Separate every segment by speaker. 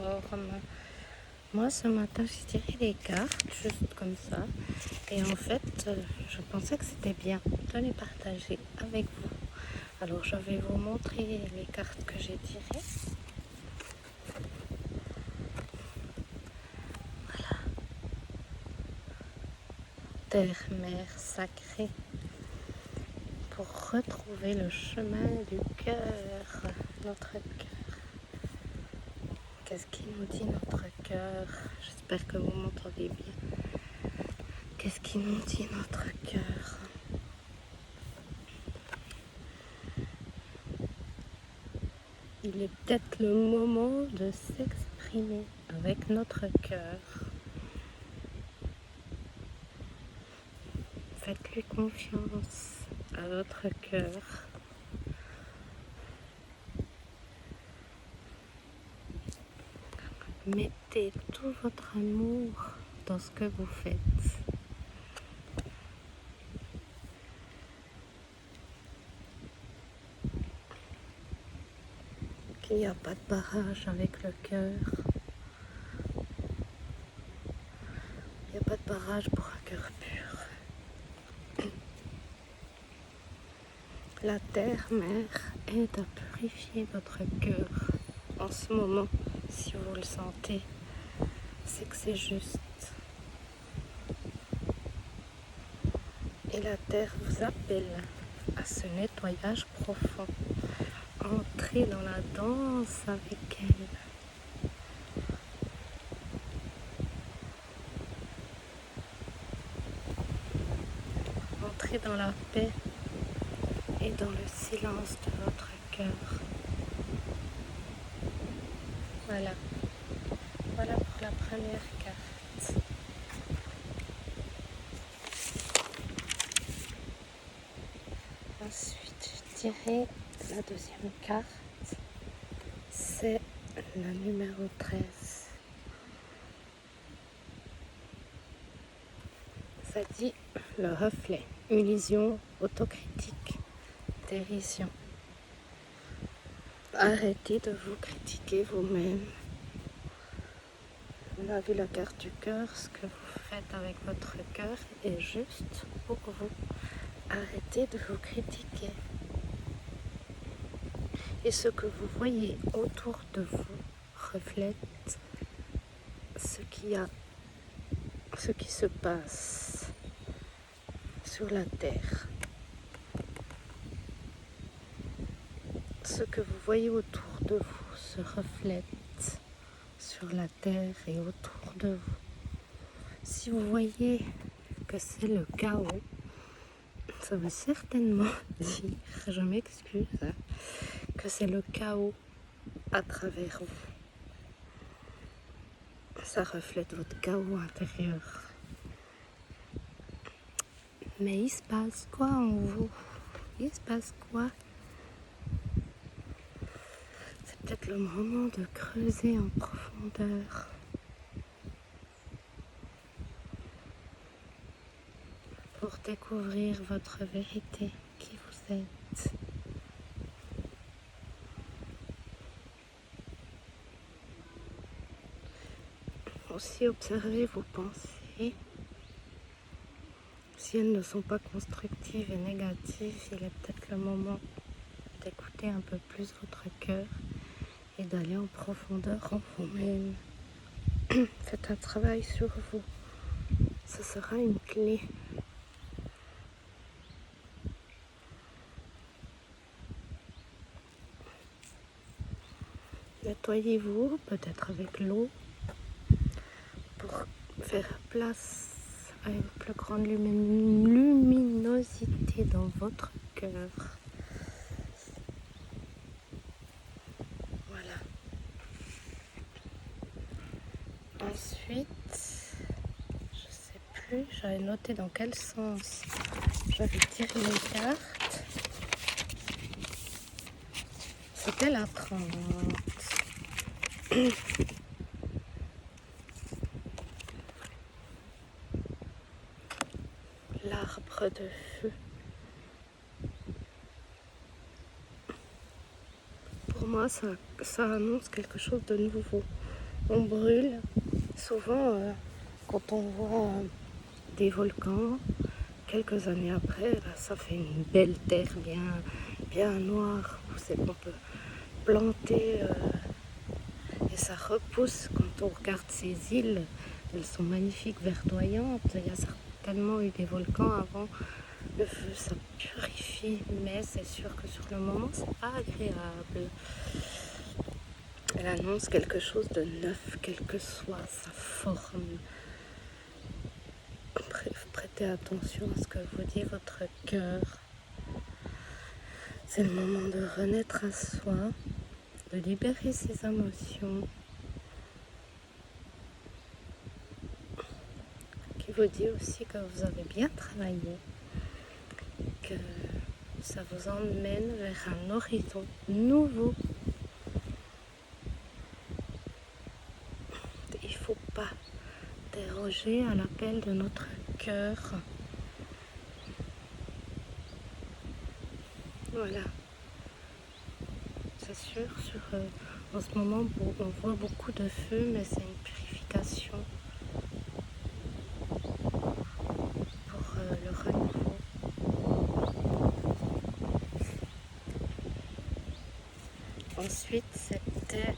Speaker 1: forme. Moi, ce matin, j'ai tiré les cartes, juste comme ça. Et en fait, je pensais que c'était bien de les partager avec vous. Alors, je vais vous montrer les cartes que j'ai tirées. Voilà. Terre, mer, sacrée. Pour retrouver le chemin du cœur, notre cœur. Qu'est-ce qui nous dit notre cœur? J'espère que vous m'entendez bien. Qu'est-ce qui nous dit notre cœur? Il est peut-être le moment de s'exprimer avec notre cœur. Faites-lui confiance à votre cœur. Mettez tout votre amour dans ce que vous faites. Il n'y a pas de barrage avec le cœur. Il n'y a pas de barrage pour un cœur pur. La terre, mère, aide à purifier votre cœur. En ce moment, si vous le sentez, c'est que c'est juste. Et la terre vous appelle à ce nettoyage profond. Entrez dans la danse avec elle. Entrez dans la paix et dans le silence de votre cœur. Voilà. Voilà pour la première carte. Ensuite, je dirais la deuxième carte. C'est la numéro 13. Ça dit le reflet, illusion, autocritique, dérision. Arrêtez de vous critiquer vous-même. On a vu la carte du cœur, ce que vous faites avec votre cœur est juste pour vous. Arrêtez de vous critiquer. Et ce que vous voyez autour de vous reflète ce qui se passe sur la terre. Ce que vous voyez autour de vous se reflète sur la terre et autour de vous. Si vous voyez que c'est le chaos, ça veut certainement dire, je m'excuse, que c'est le chaos à travers vous. Ça reflète votre chaos intérieur. Mais il se passe quoi en vous? Il se passe quoi? C'est peut-être le moment de creuser en profondeur. Pour découvrir votre vérité, qui vous êtes. Aussi observez vos pensées. Si elles ne sont pas constructives et négatives, il est peut-être le moment d'écouter un peu plus votre cœur et d'aller en profondeur en vous-même. Faites un travail sur vous. Ce sera une clé. Nettoyez-vous, peut-être avec l'eau, pour faire place à une plus grande luminosité dans votre cœur. Voilà. Ensuite, je sais plus, j'avais noté dans quel sens j'avais tiré les cartes. C'était la 30. L'arbre de feu. Pour moi, ça annonce quelque chose de nouveau. on brûle. Souvent, quand on voit des volcans, quelques années après, là, ça fait une belle terre bien noire où on peut planter et ça repousse. Quand on regarde ces îles, elles sont magnifiques, verdoyantes. Il y a certainement eu des volcans avant. Le feu, ça purifie, mais c'est sûr que sur le moment, c'est pas agréable. Elle annonce quelque chose de neuf, quelle que soit sa forme. Prêtez attention à ce que vous dit votre cœur. C'est le moment de renaître à soi, de libérer ses émotions. Qui vous dit aussi que vous avez bien travaillé, que ça vous emmène vers un horizon nouveau. Il ne faut pas déroger à l'appel de notre cœur. Voilà. C'est sûr, en ce moment, on voit beaucoup de feu, mais c'est une purification pour le renouveau. Ensuite, c'était,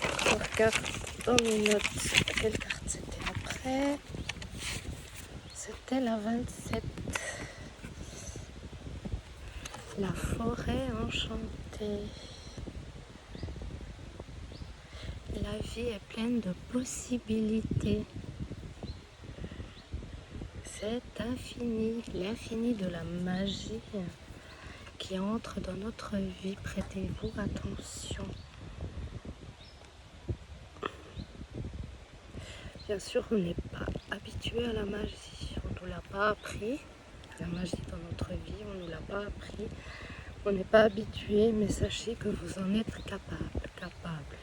Speaker 1: je regarde dans mes notes, quelle carte c'était après. C'était la 27. La forêt enchantée. La vie est pleine de possibilités. C'est infini, l'infini de la magie qui entre dans notre vie. Prêtez-vous attention. Bien sûr, on n'est pas habitué à la magie. On ne nous l'a pas appris. La magie dans notre vie, on ne nous l'a pas appris. On n'est pas habitué, mais sachez que vous en êtes capable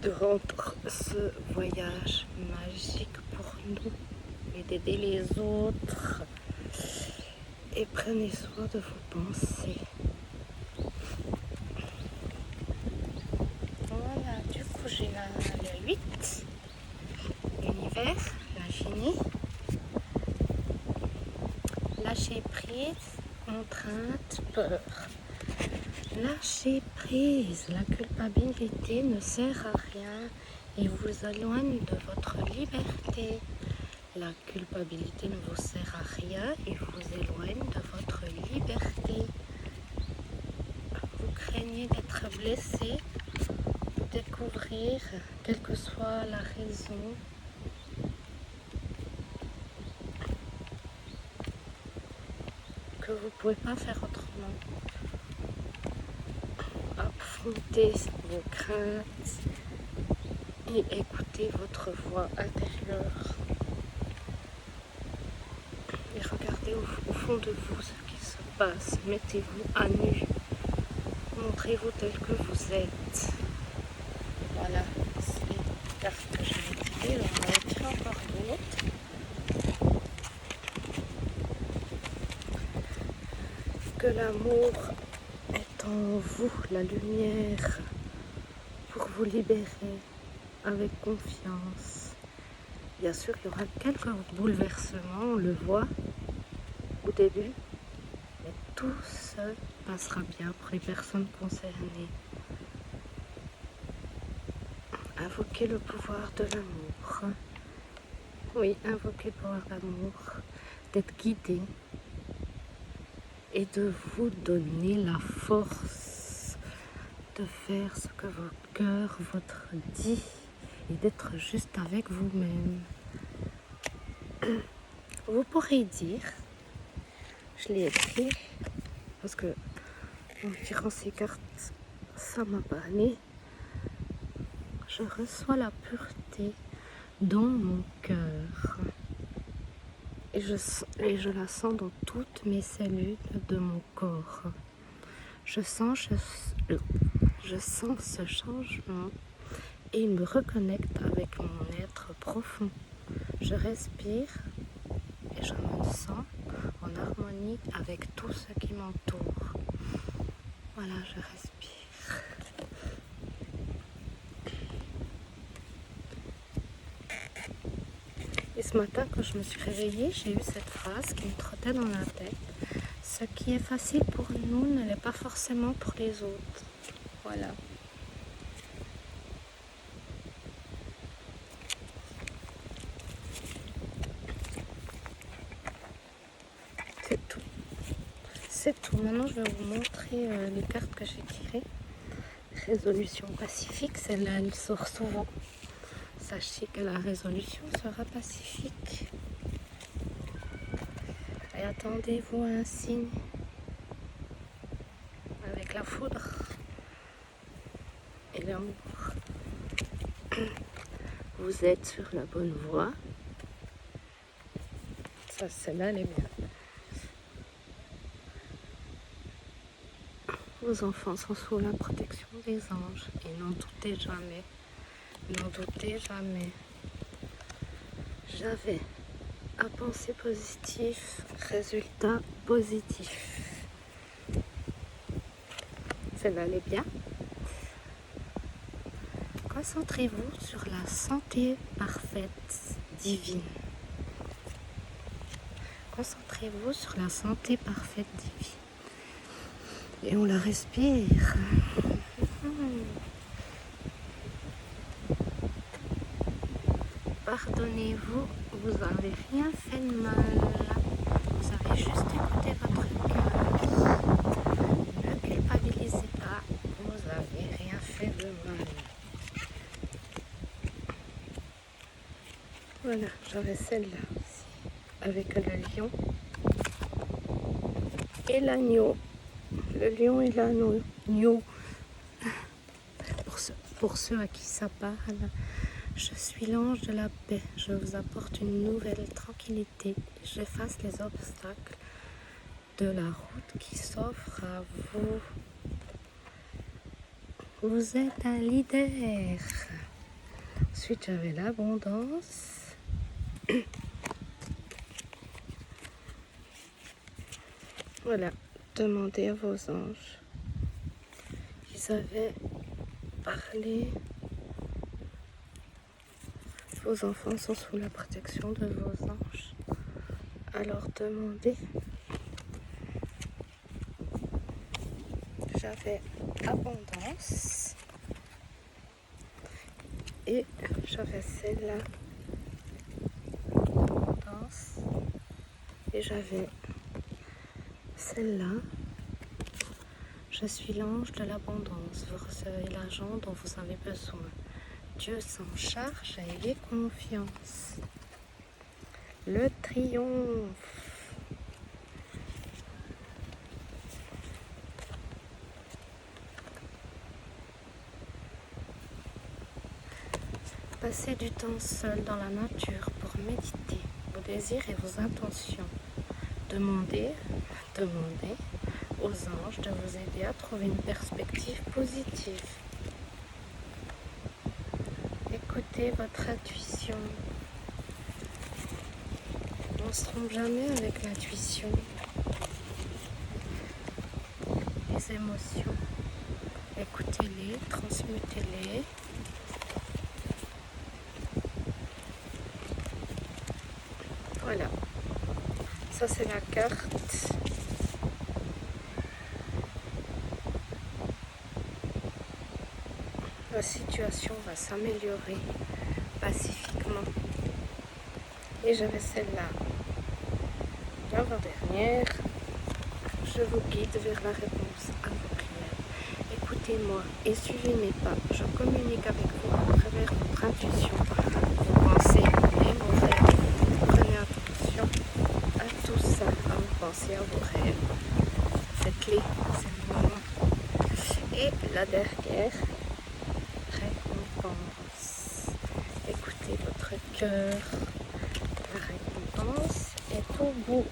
Speaker 1: de rendre ce voyage magique pour nous et d'aider les autres. Et prenez soin de vos pensées. Voilà, du coup j'ai le 8, l'univers, l'infini, lâcher prise, contrainte, peur. Lâcher prise, la culpabilité ne sert à rien et vous éloigne de votre liberté. La culpabilité ne vous sert à rien et vous éloigne de votre liberté. Vous craignez d'être blessé, de découvrir, quelle que soit la raison, que vous ne pouvez pas faire autrement. Affrontez vos craintes et écoutez votre voix intérieure. Et regardez au fond de vous ce qui se passe. Mettez-vous à nu. Montrez-vous tel que vous êtes. Voilà, c'est les cartes que j'ai tirées. On va en tirer encore d'autres. Que l'amour est en vous, la lumière, pour vous libérer avec confiance. Bien sûr, il y aura quelques bouleversements, on le voit au début, mais tout se passera bien pour les personnes concernées. Invoquez le pouvoir de l'amour. Oui, invoquez le pouvoir de l'amour, d'être guidé et de vous donner la force de faire ce que votre cœur vous dit et d'être juste avec vous-même. Vous pourrez dire, je l'ai écrit, parce que en tirant ces cartes, ça m'a parlé. Je reçois la pureté dans mon cœur et je la sens dans toutes mes cellules de mon corps. Je sens ce changement et il me reconnecte avec mon être profond. Je respire et je me sens en harmonie avec tout ce qui m'entoure. Voilà, je respire. ce matin, quand je me suis réveillée, j'ai eu cette phrase qui me trottait dans la tête. Ce qui est facile pour nous ne l'est pas forcément pour les autres. Voilà. C'est tout. C'est tout. Maintenant, je vais vous montrer les cartes que j'ai tirées. Résolution pacifique, celle-là, elle sort souvent. Sachez que la résolution sera pacifique. Et attendez-vous à un signe avec la foudre et l'amour. Vous êtes sur la bonne voie. Ça, celle-là, elle est bien. Vos enfants sont sous la protection des anges. Et n'en doutez jamais. N'en doutez jamais. J'avais à penser positif, résultat positif. Celle-là, elle est bien. Concentrez-vous sur la santé parfaite divine. Concentrez-vous sur la santé parfaite divine. Et on la respire. Pardonnez-vous, vous n'avez rien fait de mal. Vous avez juste écouté votre cœur. Ne culpabilisez pas, vous n'avez rien fait de mal. Voilà, j'avais celle-là aussi, avec le lion et l'agneau. Le lion et l'agneau. Pour ceux à qui ça parle, je suis l'ange de la paix. Je vous apporte une nouvelle tranquillité. J'efface les obstacles de la route qui s'offre à vous. Vous êtes un leader. Ensuite, j'avais l'abondance. Voilà, demandez à vos anges. Ils avaient parlé. Vos enfants sont sous la protection de vos anges. Alors demandez. J'avais abondance. Et j'avais celle-là. Abondance. Et j'avais celle-là. Je suis l'ange de l'abondance. Vous recevez l'argent dont vous avez besoin. Dieu s'en charge, ayez confiance. Le triomphe. Passez du temps seul dans la nature pour méditer vos désirs et vos intentions. Demandez aux anges de vous aider à trouver une perspective positive. Écoutez votre intuition. On ne se trompe jamais avec l'intuition. Les émotions. Écoutez-les, transmutez-les. Voilà. Ça, c'est la carte. La situation va s'améliorer pacifiquement. Et j'avais celle-là. L'avant-dernière. Je vous guide vers la réponse à vos prières. Écoutez-moi et suivez mes pas. Je communique avec vous à travers votre intuition, vos pensées et vos rêves. Prenez attention à tout ça, à vos pensées, à vos rêves. Faites-les, c'est le moment. Et la dernière. Récompense. Écoutez votre cœur. La récompense est au bout.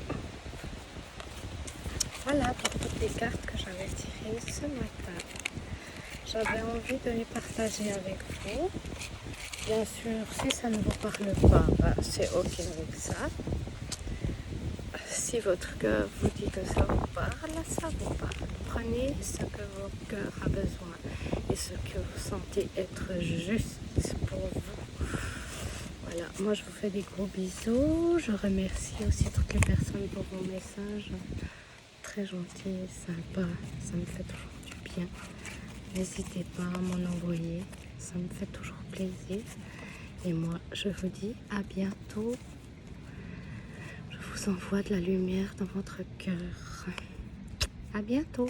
Speaker 1: Voilà pour toutes les cartes que j'avais tirées ce matin. J'avais envie de les partager avec vous. Bien sûr, si ça ne vous parle pas, c'est ok avec ça. Si votre cœur vous dit que ça vous parle, ça vous parle. Prenez ce que votre cœur a besoin et ce que vous sentez être juste pour vous. Voilà, moi je vous fais des gros bisous. Je remercie aussi toutes les personnes pour vos messages. Très gentils, sympas, ça me fait toujours du bien. N'hésitez pas à m'en envoyer, ça me fait toujours plaisir. Et moi, je vous dis à bientôt. Je vous envoie de la lumière dans votre cœur. À bientôt.